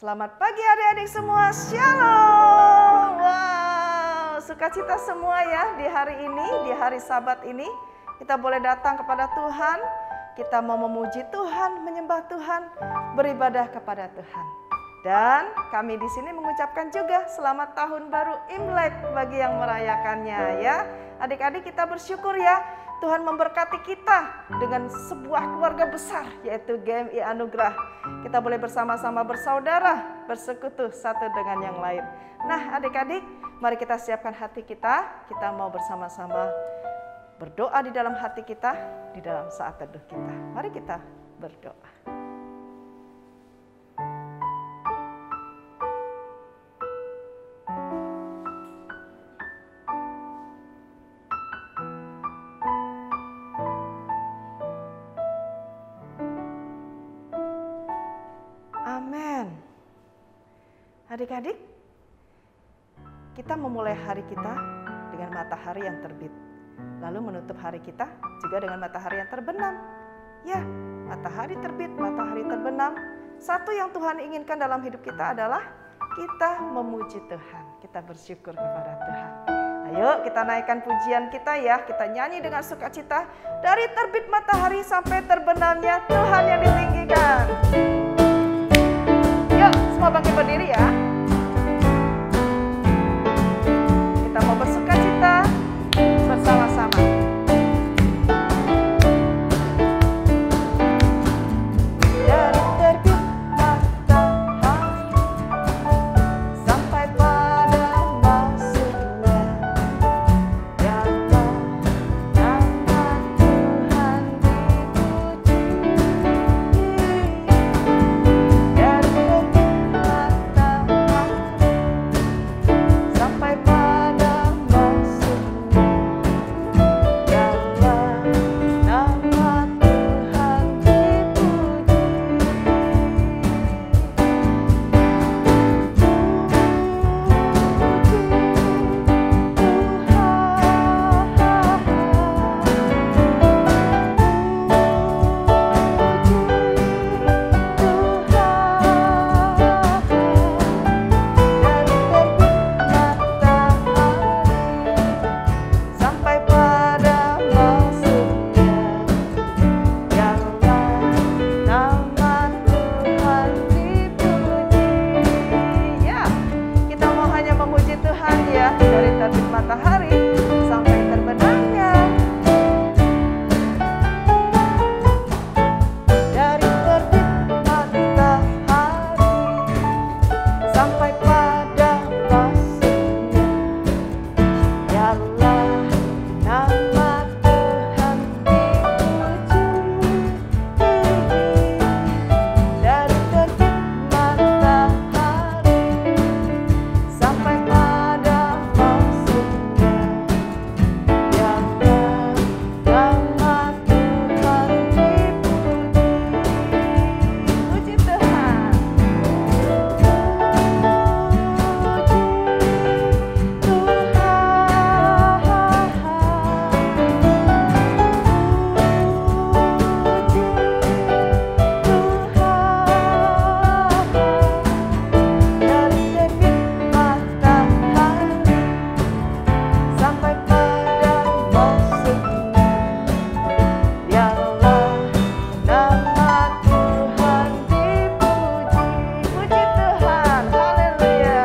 Selamat pagi adik-adik semua, Shalom. Wow, sukacita semua ya di hari ini, di hari Sabat ini. Kita boleh datang kepada Tuhan, kita mau memuji Tuhan, menyembah Tuhan, beribadah kepada Tuhan. Dan kami di sini mengucapkan juga selamat tahun baru Imlek bagi yang merayakannya ya. Adik-adik kita bersyukur ya, Tuhan memberkati kita dengan sebuah keluarga besar yaitu GMI Anugerah. Kita boleh bersama-sama bersaudara, bersekutu satu dengan yang lain. Nah adik-adik, mari kita siapkan hati kita mau bersama-sama berdoa di dalam hati kita, di dalam saat teduh kita. Mari kita berdoa. Amin. Adik-adik, kita memulai hari kita dengan matahari yang terbit. Lalu menutup hari kita juga dengan matahari yang terbenam. Ya, matahari terbit, matahari terbenam. Satu yang Tuhan inginkan dalam hidup kita adalah kita memuji Tuhan. Kita bersyukur kepada Tuhan. Ayo kita naikkan pujian kita ya. Kita nyanyi dengan sukacita. Dari terbit matahari sampai terbenamnya Tuhan yang ditinggikan. Yuk, semua bangkit berdiri ya. Kita mau bersukacita bersama-sama. Dari terbit matahari sampai pada maksudnya, ya Allah, nama Tuhan dipuji. Dari terbit matahari sampai pada maksudnya, ya Allah, nama Tuhan dipuji. Sampai pada maksudnya, ya Allah, nama Tuhan dipuji. Ya, kita mau hanya memuji Tuhan ya, dari terbit matahari sampai terbenamnya. Dari terbit matahari sampai pada maksudnya, ya Allah, nama Tuhan dipuji. Dari terbit matahari sampai pada maksudnya, ya Allah, nama Tuhan dipuji. Puji Tuhan. Dari terbit matahari sampai pada maksudnya, ya Allah, nama Tuhan dipuji. Puji Tuhan, haleluya.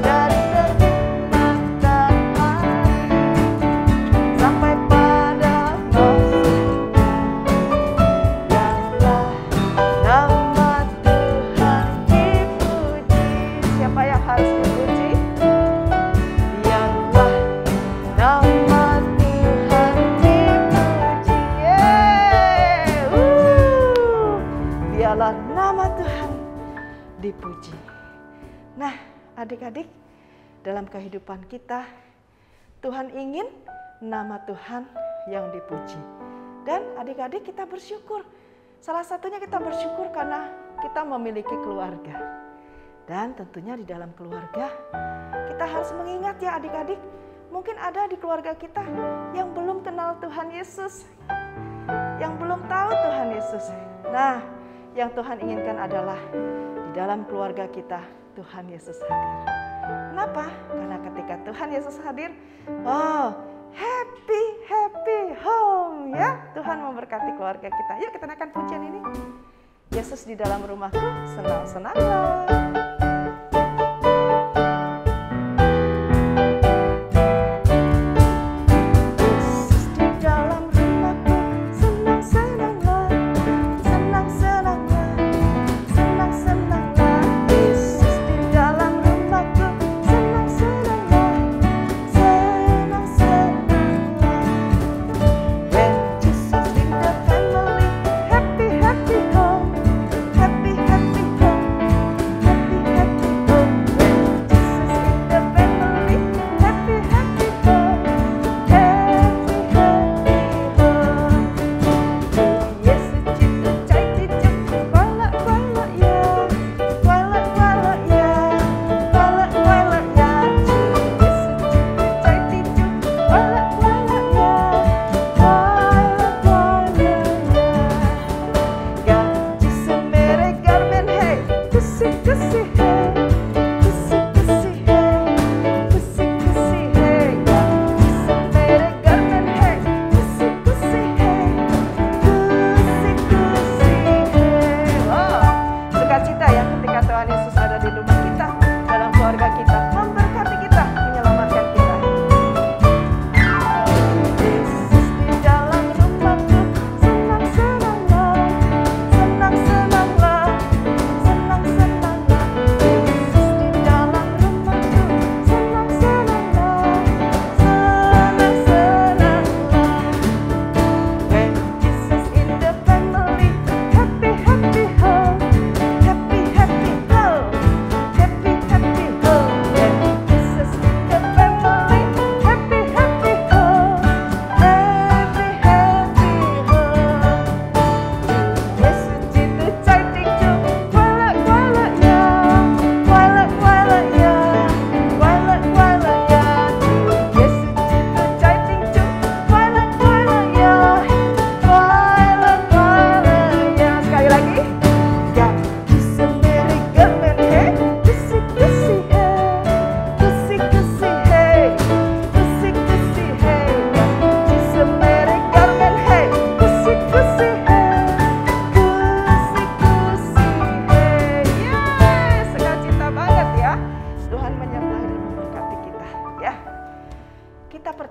Dari terbit matahari sampai pada maksudnya, ya Allah, nama Tuhan dipuji. Siapa yang harus dipuji? Ya Allah, nama Tuhan dipuji. Biarlah nama Tuhan dipuji. Nah, adik-adik, dalam kehidupan kita, Tuhan ingin nama Tuhan yang dipuji. Dan adik-adik kita bersyukur. Salah satunya kita bersyukur karena kita memiliki keluarga. Dan tentunya di dalam keluarga kita harus mengingat ya adik-adik, mungkin ada di keluarga kita yang belum kenal Tuhan Yesus, yang belum tahu Tuhan Yesus. Nah, yang Tuhan inginkan adalah di dalam keluarga kita Tuhan Yesus hadir. Kenapa? Karena ketika Tuhan Yesus hadir, wow, happy home ya. Tuhan memberkati keluarga kita. Yuk kita naikkan pujian ini. Yesus di dalam rumahku, senang-senanglah.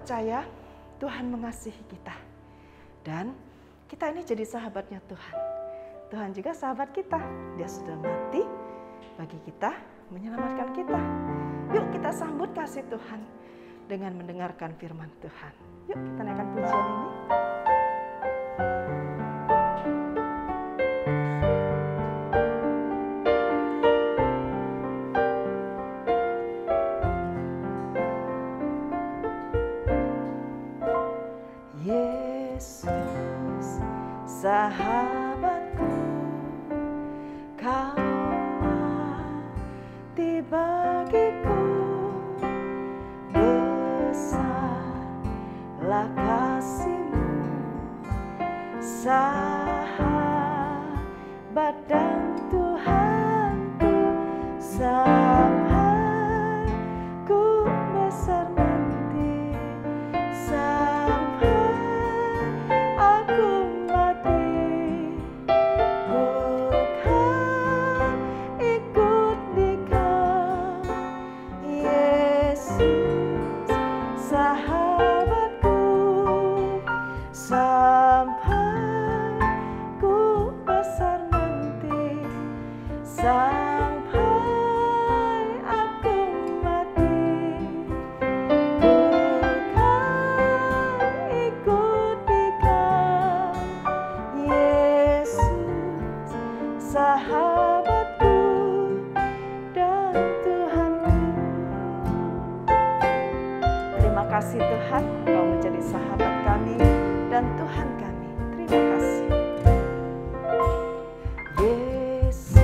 percaya Tuhan mengasihi kita. Dan kita ini jadi sahabatnya Tuhan. Tuhan juga sahabat kita. Dia sudah mati bagi kita, menyelamatkan kita. Yuk kita sambut kasih Tuhan dengan mendengarkan firman Tuhan. Yuk kita naikkan pujian ini. Yesus, sahabatku, kau mati bagiku, besarlah kasih-Mu, sahabat dan Tuhanku, sampai ku besar nanti, sampai aku mati, ku kan ikut Dikau, Yesus, sahabatku, sampai ku besar nanti, sampai aku mati, ku kan ikut Dikau, Yesus, sahabatku dan Tuhanku. Terima kasih Tuhan, Engkau menjadi sahabat kami dan Tuhan kami. Terima kasih. Yesus,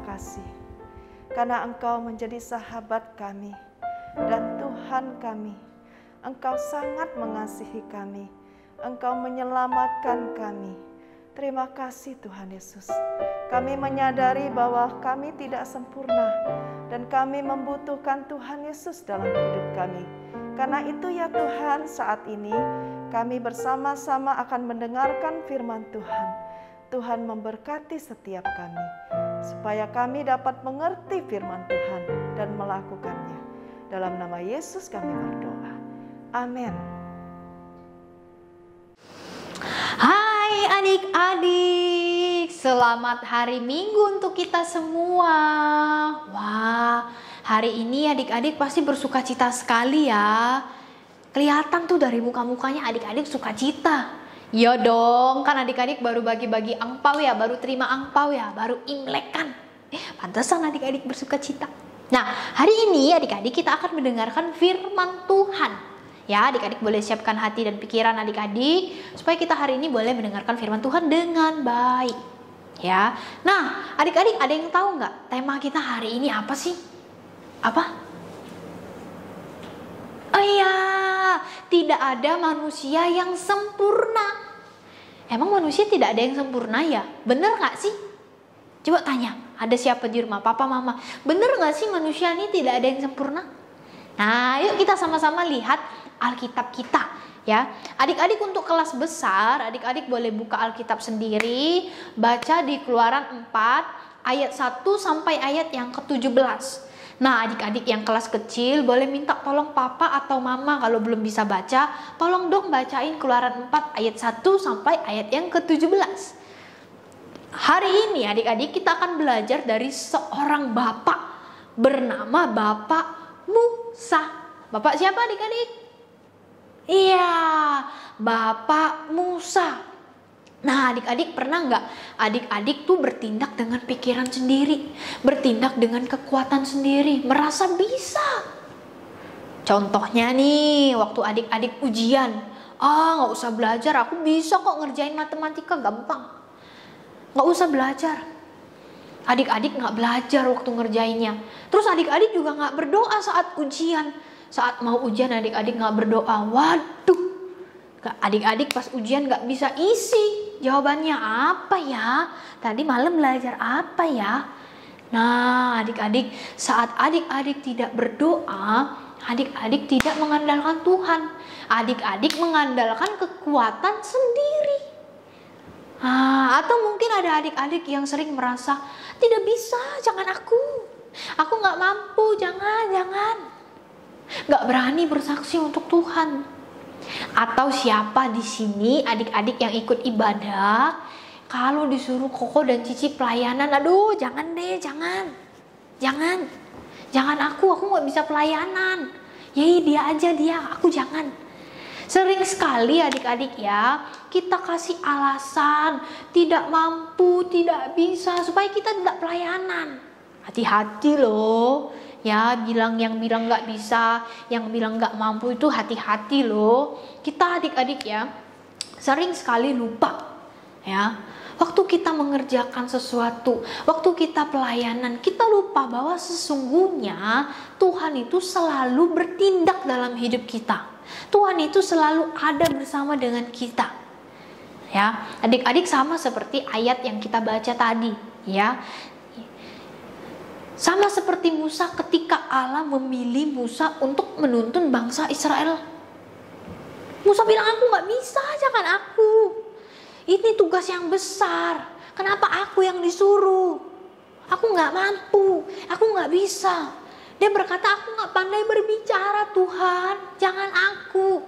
kasih karena Engkau menjadi sahabat kami dan Tuhan kami. Engkau sangat mengasihi kami. Engkau menyelamatkan kami. Terima kasih Tuhan Yesus. Kami menyadari bahwa kami tidak sempurna dan kami membutuhkan Tuhan Yesus dalam hidup kami. Karena itu ya Tuhan, saat ini kami bersama-sama akan mendengarkan firman Tuhan. Tuhan memberkati setiap kami, supaya kami dapat mengerti firman Tuhan dan melakukannya. Dalam nama Yesus kami berdoa. Amin. Hai adik-adik, selamat hari Minggu untuk kita semua. Wah, hari ini adik-adik pasti bersukacita sekali ya. Kelihatan tuh dari muka-mukanya adik-adik sukacita. Ya dong, kan adik-adik baru bagi-bagi angpau ya, baru terima angpau ya, baru Imlek kan. Pantesan adik-adik bersukacita. Nah, hari ini adik-adik kita akan mendengarkan firman Tuhan. Ya, adik-adik boleh siapkan hati dan pikiran adik-adik supaya kita hari ini boleh mendengarkan firman Tuhan dengan baik. Ya. Nah, adik-adik ada yang tahu nggak tema kita hari ini apa sih? Apa? Oh iya, tidak ada manusia yang sempurna. Emang manusia tidak ada yang sempurna ya? Bener nggak sih? Coba tanya, ada siapa di rumah, papa, mama? Bener nggak sih manusia ini tidak ada yang sempurna? Nah, yuk kita sama-sama lihat Alkitab kita ya. Adik-adik untuk kelas besar, adik-adik boleh buka Alkitab sendiri, baca di Keluaran 4 ayat 1 sampai ayat yang ke-17. Nah, adik-adik yang kelas kecil boleh minta tolong papa atau mama kalau belum bisa baca, tolong dong bacain Keluaran 4 ayat 1 sampai ayat yang ke-17. Hari ini adik-adik kita akan belajar dari seorang bapak bernama Bapak Musa. Bapak siapa adik-adik? Iya, Bapak Musa. Nah, adik-adik pernah nggak adik-adik tuh bertindak dengan pikiran sendiri, bertindak dengan kekuatan sendiri, merasa bisa. Contohnya nih, waktu adik-adik ujian, nggak usah belajar, aku bisa kok ngerjain matematika gampang. Nggak usah belajar. Adik-adik nggak belajar waktu ngerjainnya. Terus adik-adik juga nggak berdoa saat ujian. Saat mau ujian adik-adik nggak berdoa. Waduh, adik-adik pas ujian nggak bisa isi. Jawabannya apa ya? Tadi malam belajar apa ya? Nah, adik-adik, saat adik-adik tidak berdoa, adik-adik tidak mengandalkan Tuhan. Adik-adik mengandalkan kekuatan sendiri. Atau mungkin ada adik-adik yang sering merasa, tidak bisa, jangan aku nggak mampu, jangan. Nggak berani bersaksi untuk Tuhan. Atau siapa di sini adik-adik yang ikut ibadah, kalau disuruh koko dan cici pelayanan, aduh jangan deh, jangan aku nggak bisa pelayanan. Yai dia aja aku jangan. Sering sekali adik-adik ya, kita kasih alasan tidak mampu, tidak bisa supaya kita tidak pelayanan. Hati-hati loh. Ya, yang bilang nggak bisa, yang bilang nggak mampu itu hati-hati loh. Kita adik-adik ya, sering sekali lupa ya. Waktu kita mengerjakan sesuatu, waktu kita pelayanan, kita lupa bahwa sesungguhnya Tuhan itu selalu bertindak dalam hidup kita. Tuhan itu selalu ada bersama dengan kita. Ya, adik-adik sama seperti ayat yang kita baca tadi, ya. Sama seperti Musa ketika Allah memilih Musa untuk menuntun bangsa Israel. Musa bilang, aku gak bisa, jangan aku. Ini tugas yang besar. Kenapa aku yang disuruh? Aku gak mampu, aku gak bisa. Dia berkata, aku gak pandai berbicara Tuhan, jangan aku.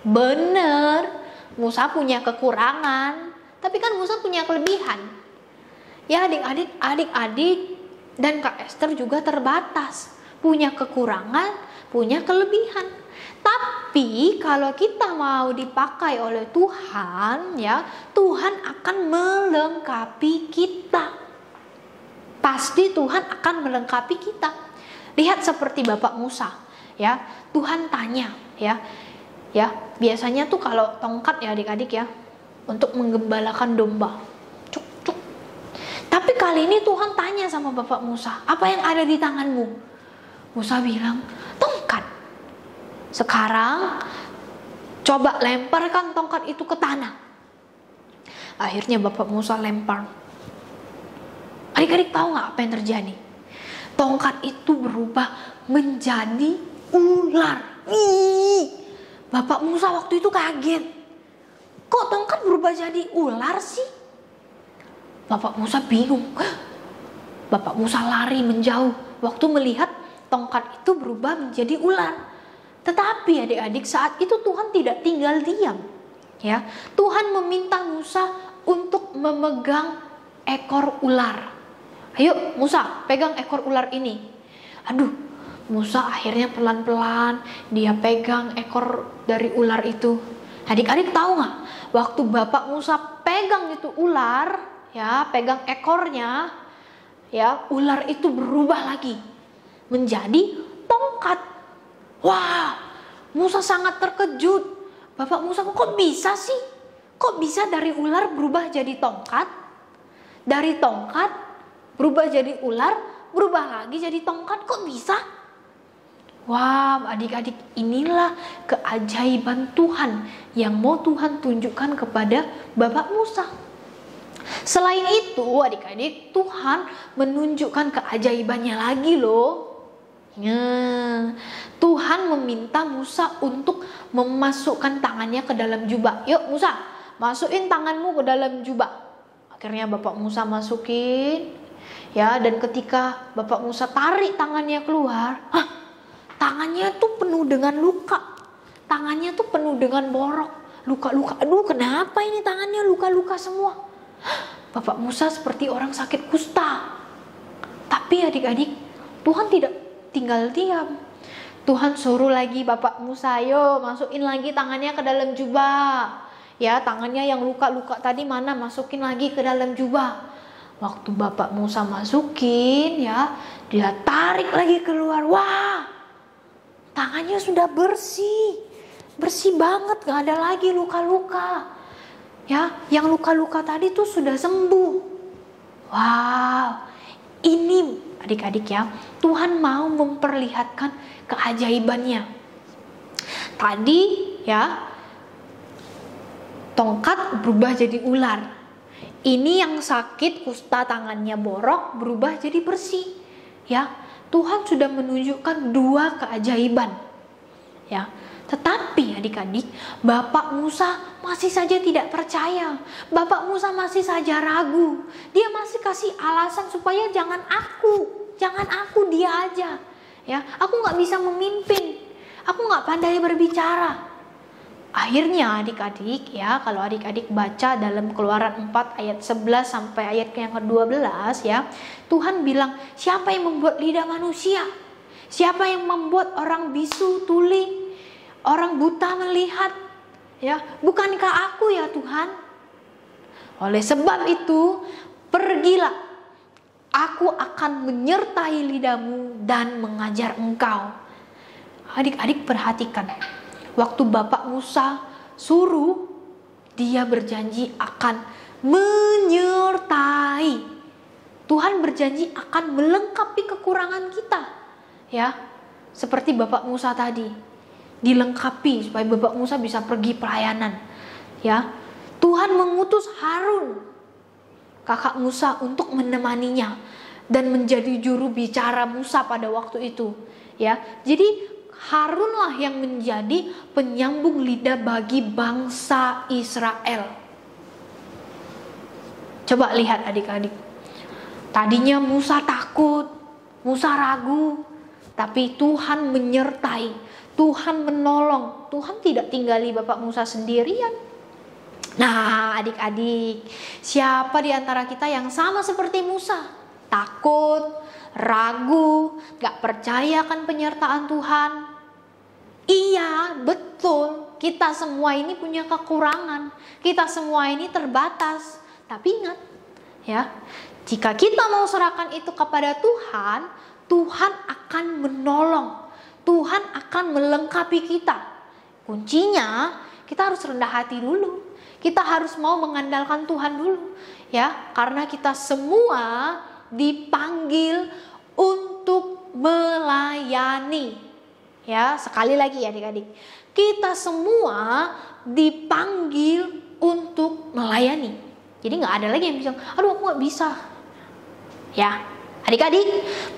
Bener, Musa punya kekurangan, tapi kan Musa punya kelebihan. Ya adik-adik, dan Kak Esther juga terbatas, punya kekurangan, punya kelebihan. Tapi kalau kita mau dipakai oleh Tuhan, ya, Tuhan akan melengkapi kita. Pasti Tuhan akan melengkapi kita. Lihat seperti Bapak Musa, ya. Tuhan tanya, ya, biasanya tuh kalau tongkat ya adik-adik ya, untuk menggembalakan domba. Cuk. Tapi kali ini Tuhan tanya sama Bapak Musa, apa yang ada di tanganmu? Musa bilang, tongkat. Sekarang coba lemparkan tongkat itu ke tanah. Akhirnya Bapak Musa lempar. Adik-adik tahu nggak apa yang terjadi? Tongkat itu berubah menjadi ular. Bapak Musa waktu itu kaget. Kok tongkat berubah jadi ular sih? Bapak Musa bingung. Bapak Musa lari menjauh waktu melihat tongkat itu berubah menjadi ular. Tetapi adik-adik, saat itu Tuhan tidak tinggal diam. Ya, Tuhan meminta Musa untuk memegang ekor ular. Ayo Musa, pegang ekor ular ini. Aduh, Musa akhirnya pelan-pelan dia pegang ekor dari ular itu. Adik-adik tahu nggak? Waktu Bapak Musa pegang itu ular, ya, pegang ekornya, ya, ular itu berubah lagi menjadi tongkat. Wah, Musa sangat terkejut. Bapak Musa, kok bisa sih? Kok bisa dari ular berubah jadi tongkat? Dari tongkat berubah jadi ular, berubah lagi jadi tongkat, kok bisa? Wah, adik-adik, inilah keajaiban Tuhan yang mau Tuhan tunjukkan kepada Bapak Musa. Selain itu, adik-adik, Tuhan menunjukkan keajaibannya lagi loh. Tuhan meminta Musa untuk memasukkan tangannya ke dalam jubah. Yuk Musa, masukin tanganmu ke dalam jubah. Akhirnya Bapak Musa masukin, ya, dan ketika Bapak Musa tarik tangannya keluar, tangannya tuh penuh dengan luka. Tangannya tuh penuh dengan borok, luka-luka. Aduh, kenapa ini tangannya luka-luka semua? Bapak Musa seperti orang sakit kusta. Tapi adik-adik, Tuhan tidak tinggal diam. Tuhan suruh lagi Bapak Musa, ayo masukin lagi tangannya ke dalam jubah. Ya, tangannya yang luka-luka tadi mana, masukin lagi ke dalam jubah. Waktu Bapak Musa masukin, ya, dia tarik lagi keluar. Wah, tangannya sudah bersih. Bersih banget, gak ada lagi luka-luka. Ya, yang luka-luka tadi tuh sudah sembuh. Wow, ini adik-adik ya, Tuhan mau memperlihatkan keajaibannya. Tadi ya, tongkat berubah jadi ular. Ini yang sakit kusta tangannya borok berubah jadi bersih. Ya, Tuhan sudah menunjukkan dua keajaiban. Ya. Tetapi adik-adik, Bapak Musa masih saja tidak percaya. Bapak Musa masih saja ragu. Dia masih kasih alasan supaya jangan aku, dia aja. Ya, aku nggak bisa memimpin, aku nggak pandai berbicara. Akhirnya adik-adik, ya, kalau adik-adik baca dalam Keluaran 4 ayat 11 sampai ayat yang ke-12, ya, Tuhan bilang, siapa yang membuat lidah manusia? Siapa yang membuat orang bisu tuli? Orang buta melihat, ya, bukankah aku ya Tuhan? Oleh sebab itu, pergilah, aku akan menyertai lidahmu dan mengajar engkau. Adik-adik perhatikan, waktu Bapak Musa suruh, dia berjanji akan menyertai. Tuhan berjanji akan melengkapi kekurangan kita, ya, seperti Bapak Musa tadi. Dilengkapi supaya Bapak Musa bisa pergi pelayanan. Ya, Tuhan mengutus Harun, kakak Musa, untuk menemaninya dan menjadi juru bicara Musa pada waktu itu. Ya, jadi Harunlah yang menjadi penyambung lidah bagi bangsa Israel. Coba lihat adik-adik. Tadinya Musa takut, Musa ragu, tapi Tuhan menyertai. Tuhan menolong. Tuhan tidak tinggali Bapak Musa sendirian. Nah, adik-adik, siapa di antara kita yang sama seperti Musa? Takut, ragu, gak percaya akan penyertaan Tuhan? Iya, betul. Kita semua ini punya kekurangan. Kita semua ini terbatas. Tapi ingat, ya, jika kita mau serahkan itu kepada Tuhan, Tuhan akan menolong. Tuhan akan melengkapi kita. Kuncinya, kita harus rendah hati dulu. Kita harus mau mengandalkan Tuhan dulu. ya, karena kita semua dipanggil untuk melayani. Ya, sekali lagi ya adik-adik, kita semua dipanggil untuk melayani. Jadi nggak ada lagi yang bilang, aduh aku nggak bisa. Ya, adik-adik,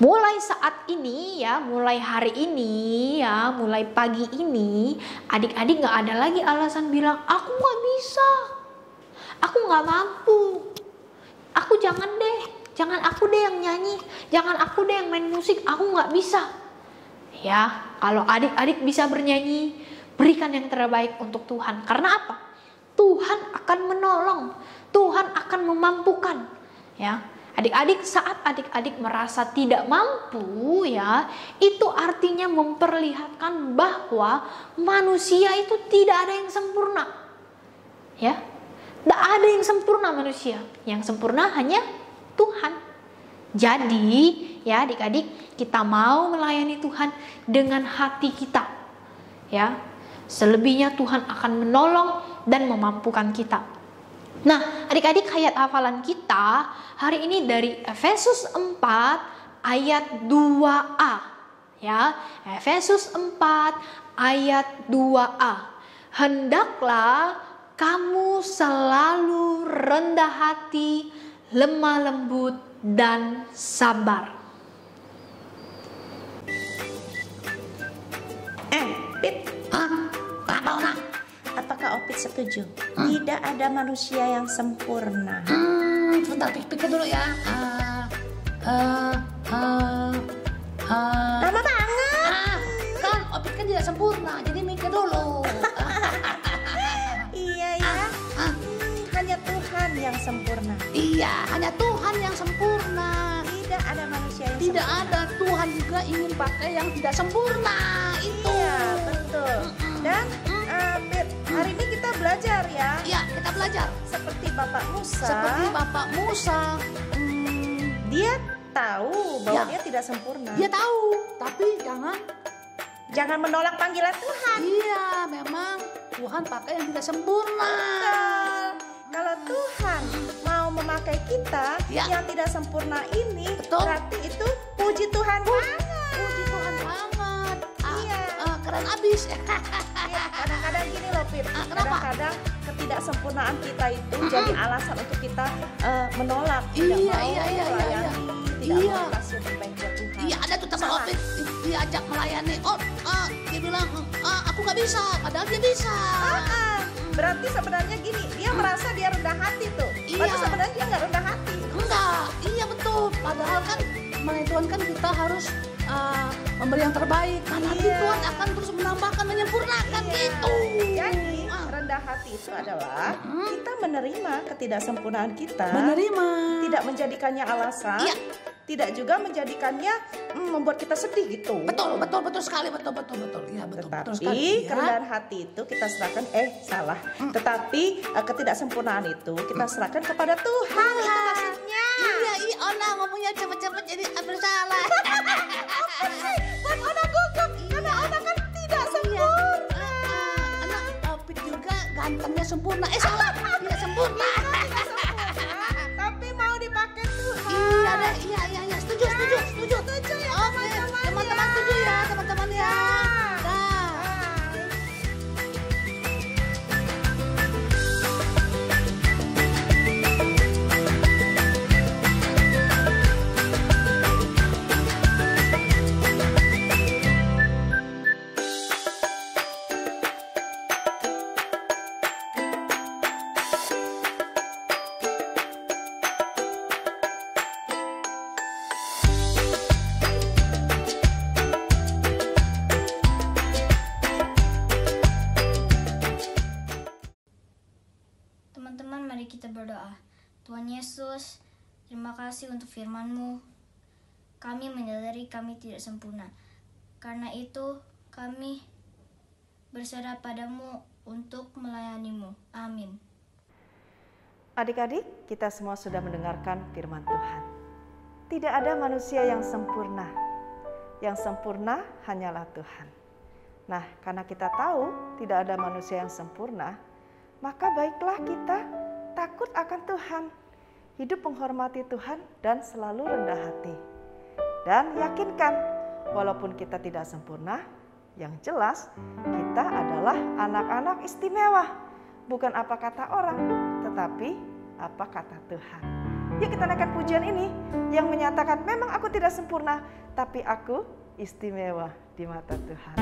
mulai saat ini ya, mulai hari ini ya, mulai pagi ini, adik-adik nggak ada lagi alasan bilang, aku nggak bisa, aku nggak mampu, aku jangan aku deh yang nyanyi, jangan aku deh yang main musik, aku nggak bisa. Ya, kalau adik-adik bisa bernyanyi, berikan yang terbaik untuk Tuhan. Karena apa? Tuhan akan menolong, Tuhan akan memampukan. Ya, adik-adik, saat adik-adik merasa tidak mampu, ya, itu artinya memperlihatkan bahwa manusia itu tidak ada yang sempurna. Ya, tidak ada yang sempurna manusia. Yang sempurna hanya Tuhan. Jadi, ya adik-adik, kita mau melayani Tuhan dengan hati kita. Ya, selebihnya Tuhan akan menolong dan memampukan kita. Nah, adik-adik, ayat hafalan kita hari ini dari Efesus 4 ayat 2a. Ya, Efesus 4 ayat 2a. Hendaklah kamu selalu rendah hati, lemah lembut dan sabar. Pit, Apa Ona? apakah Opit setuju? Tidak ada manusia yang sempurna. Sebentar pikir dulu ya. Lama banget. Kan Opit kan tidak sempurna, jadi mikir dulu. Iya ya. Hanya Tuhan yang sempurna. Iya, hanya Tuhan yang sempurna. Tidak ada manusia yang Tidak sempurna. ada, Tuhan juga ingin pakai yang tidak sempurna. Itu. Iya, betul. Dan Pit, hari ini kita belajar ya. Iya, kita belajar. Seperti Bapak Musa. Seperti Bapak Musa, Dia tahu bahwa Ya. dia tidak sempurna. dia tahu, tapi Jangan menolak panggilan Tuhan. iya, memang Tuhan pakai yang tidak sempurna. Betul. Kalau Tuhan mau memakai kita Ya. yang tidak sempurna ini, Betul. berarti itu puji Tuhan banget. Puji Tuhan banget. Iya. Keren abis. Iya, kadang-kadang gini loh, Pip. Kenapa? Kadang-kadang ketidaksempurnaan kita itu jadi alasan untuk kita menolak, tidak Iya, mau iya, iya, melayani, iya. tidak Iya. mau kasih terbaik buat Tuhan. Iya, ada tuh teman Salah. Opit diajak melayani. Dia bilang, aku nggak bisa, padahal dia bisa. Berarti sebenarnya gini, dia merasa dia rendah hati tuh. Berarti Iya. sebenarnya dia nggak rendah hati. Enggak, iya betul. Padahal kan melayani Tuhan kan kita harus memberi yang terbaik. Kan nanti Iya. Tuhan akan terus menambahkan, menyempurnakan Iya. gitu. Jadi rendah hati itu adalah kita menerima ketidaksempurnaan kita, Menerima. tidak menjadikannya alasan, Iya. tidak juga menjadikannya membuat kita sedih gitu. Betul sekali, betul. Iya, betul Tetapi sekali. Ya. kerendahan hati itu kita serahkan, salah. Tetapi ketidaksempurnaan itu kita serahkan kepada Tuhan. Itu maksudnya. Iya, Ona ngomongnya cepet-cepet jadi hampir salah. Buat Ona gugup, karena Ona kan tidak sempurna. Anak Opit juga gantengnya sempurna. Salah, tidak sempurna. Tidak sempurna, tapi mau dipakai Tuhan. Iya, setuju. Setuju ya, Oke, teman-teman setuju ya, teman-teman ya. Dah. Teman-teman, mari kita berdoa. Tuhan Yesus, terima kasih untuk firman-Mu. Kami menyadari kami tidak sempurna. Karena itu, kami berserah padamu untuk melayani-Mu. Amin. Adik-adik, kita semua sudah mendengarkan firman Tuhan. Tidak ada manusia yang sempurna. Yang sempurna hanyalah Tuhan. Nah, karena kita tahu tidak ada manusia yang sempurna, maka baiklah kita takut akan Tuhan. hidup menghormati Tuhan dan selalu rendah hati. Dan yakinkan, walaupun kita tidak sempurna, yang jelas kita adalah anak-anak istimewa. Bukan apa kata orang, tetapi apa kata Tuhan. Yuk kita naikkan pujian ini yang menyatakan memang aku tidak sempurna, tapi aku istimewa di mata Tuhan.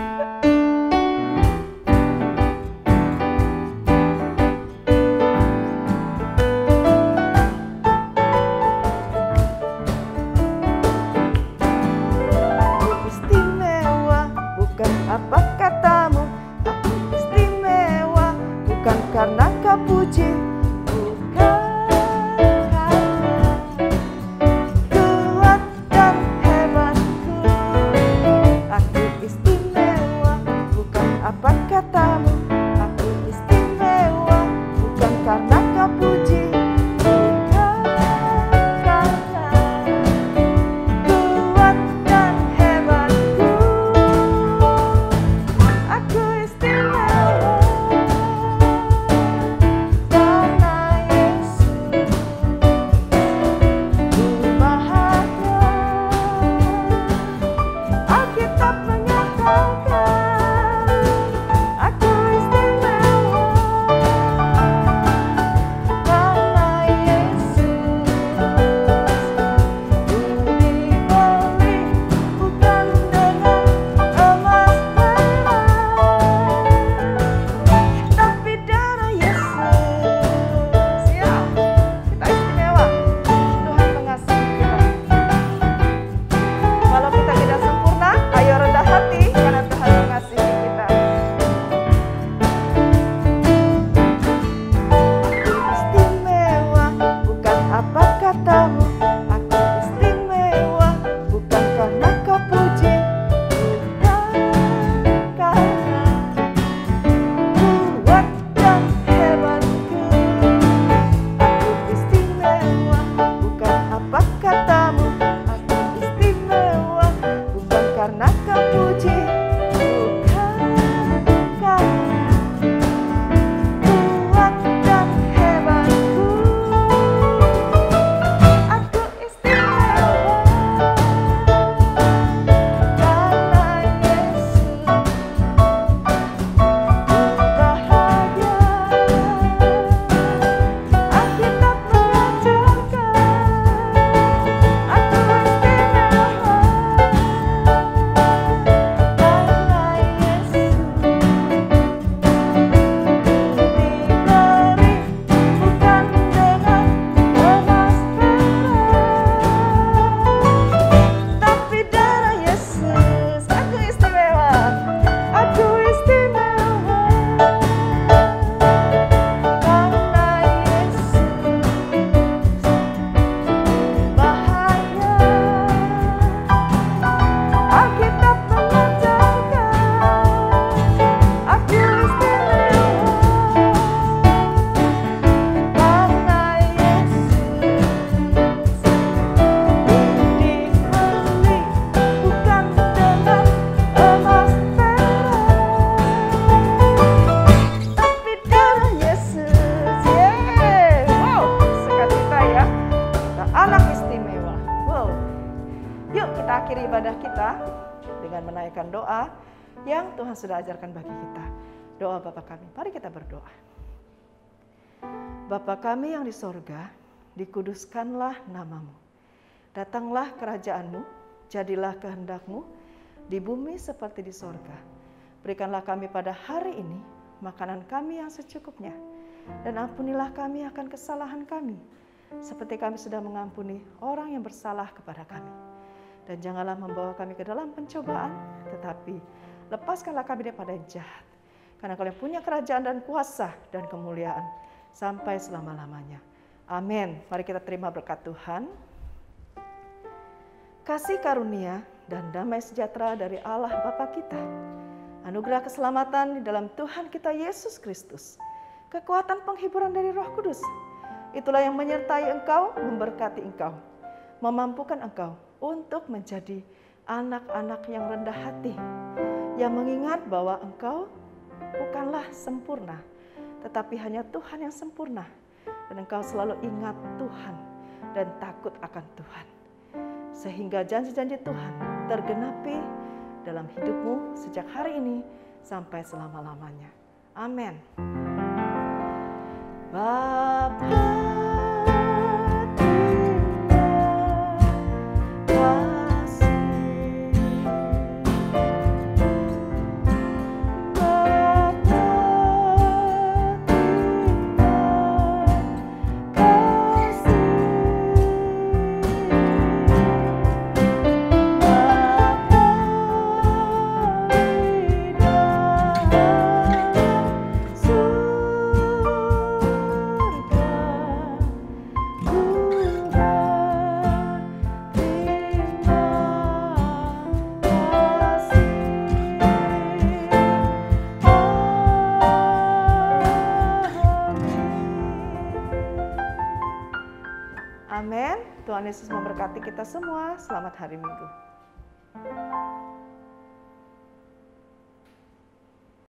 Aku istimewa, bukan apa katamu. Aku istimewa, bukan karena kau puji. Apa katamu, aku istimewa, bukan karena kau puji, bukan karena kuat dan hebatku. Aku istimewa karena Yesus. Ku bahagia, Alkitab menyatakan doa yang Tuhan sudah ajarkan bagi kita. Doa Bapa kami, mari kita berdoa. Bapa kami yang di sorga, dikuduskanlah namamu. Datanglah kerajaanmu, jadilah kehendakmu di bumi seperti di sorga. Berikanlah kami pada hari ini makanan kami yang secukupnya. Dan ampunilah kami akan kesalahan kami, seperti kami sudah mengampuni orang yang bersalah kepada kami. Dan janganlah membawa kami ke dalam pencobaan, tetapi lepaskanlah kami daripada yang jahat. Karena Kau punya kerajaan dan kuasa dan kemuliaan sampai selama-lamanya. Amin. Mari kita terima berkat Tuhan. Kasih karunia dan damai sejahtera dari Allah Bapa kita, anugerah keselamatan di dalam Tuhan kita Yesus Kristus, kekuatan penghiburan dari Roh Kudus, itulah yang menyertai engkau, memberkati engkau, memampukan engkau untuk menjadi anak-anak yang rendah hati, yang mengingat bahwa engkau bukanlah sempurna, tetapi hanya Tuhan yang sempurna. Dan engkau selalu ingat Tuhan dan takut akan Tuhan. Sehingga janji-janji Tuhan tergenapi dalam hidupmu sejak hari ini sampai selama-lamanya. Amin. Bapa, amin. Tuhan Yesus memberkati kita semua. Selamat hari Minggu.